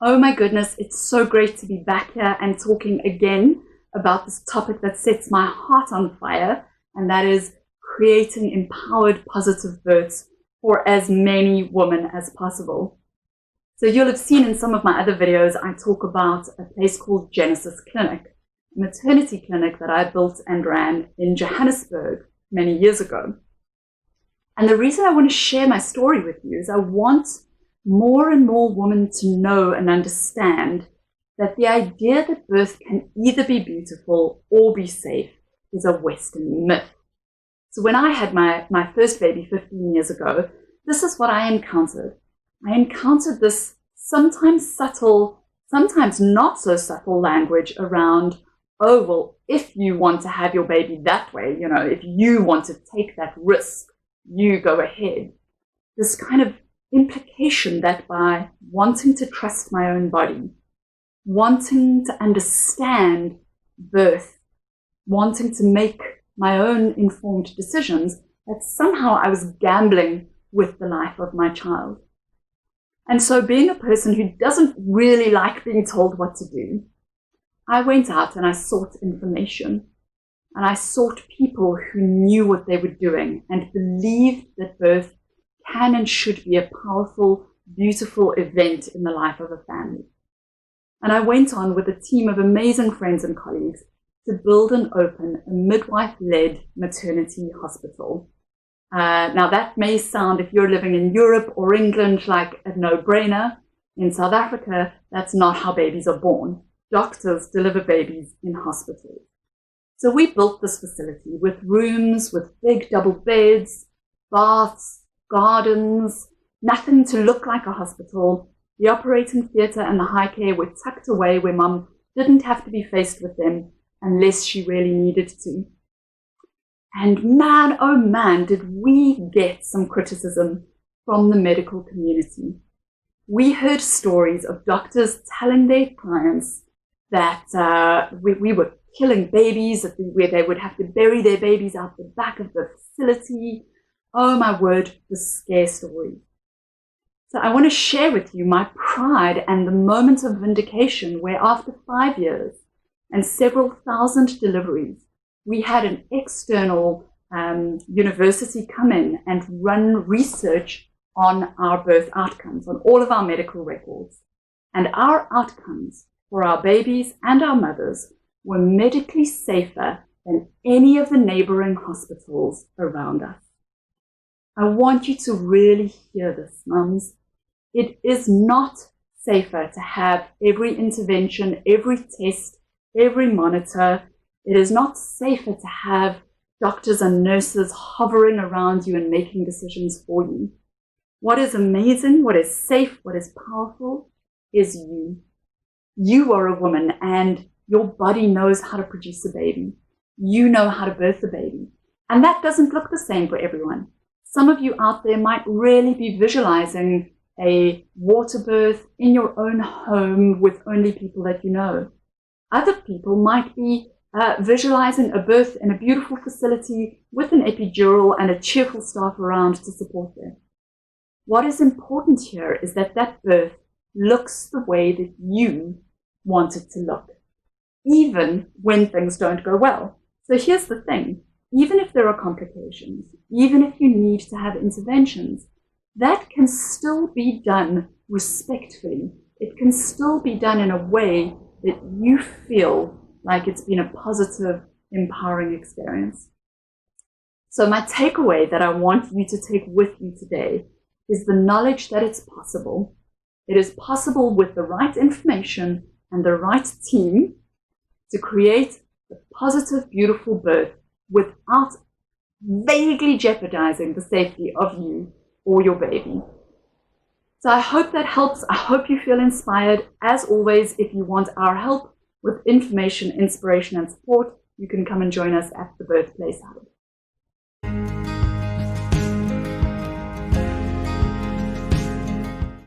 Oh my goodness, it's so great to be back here and talking again about this topic that sets my heart on fire, and that is creating empowered positive births for as many women as possible. So you'll have seen in some of my other videos, I talk about a place called Genesis Clinic, a maternity clinic that I built and ran in Johannesburg many years ago. And the reason I want to share my story with you is I want more and more women to know and understand that the idea that birth can either be beautiful or be safe is a Western myth. So when I had my first baby 15 years ago, this is what I encountered. I encountered this sometimes subtle, sometimes not so subtle language around, oh, well, if you want to have your baby that way, if you want to take that risk, you go ahead. This kind of implication that by wanting to trust my own body, wanting to understand birth, wanting to make my own informed decisions, that somehow I was gambling with the life of my child. And so being a person who doesn't really like being told what to do, I went out and I sought information. And I sought people who knew what they were doing and believed that birth can and should be a powerful, beautiful event in the life of a family. And I went on with a team of amazing friends and colleagues to build and open a midwife-led maternity hospital. Now that may sound, if you're living in Europe or England, like a no-brainer. In South Africa, that's not how babies are born. Doctors deliver babies in hospitals. So we built this facility with rooms, with big double beds, baths, gardens, nothing to look like a hospital. The operating theatre and the high care were tucked away where mum didn't have to be faced with them unless she really needed to. And man, oh man, did we get some criticism from the medical community. We heard stories of doctors telling their clients that we were killing babies, where they would have to bury their babies out the back of the facility. Oh my word, the scare story. So I want to share with you my pride and the moment of vindication where after 5 years and several thousand deliveries, we had an external university come in and run research on our birth outcomes, on all of our medical records. And our outcomes for our babies and our mothers were medically safer than any of the neighboring hospitals around us. I want you to really hear this, mums. It is not safer to have every intervention, every test, every monitor. It is not safer to have doctors and nurses hovering around you and making decisions for you. What is amazing, what is safe, what is powerful is you. You are a woman and your body knows how to produce a baby. You know how to birth a baby. And that doesn't look the same for everyone. Some of you out there might really be visualizing a water birth in your own home with only people that you know. Other people might be visualizing a birth in a beautiful facility with an epidural and a cheerful staff around to support them. What is important here is that that birth looks the way that you want it to look, even when things don't go well. So here's the thing. Even if there are complications, even if you need to have interventions, that can still be done respectfully. It can still be done in a way that you feel like it's been a positive, empowering experience. So my takeaway that I want you to take with you today is the knowledge that it's possible. It is possible with the right information and the right team to create a positive, beautiful birth without vaguely jeopardizing the safety of you or your baby. So I hope that helps. I hope you feel inspired. As always, if you want our help with information, inspiration, and support, you can come and join us at the Birthplace Hub.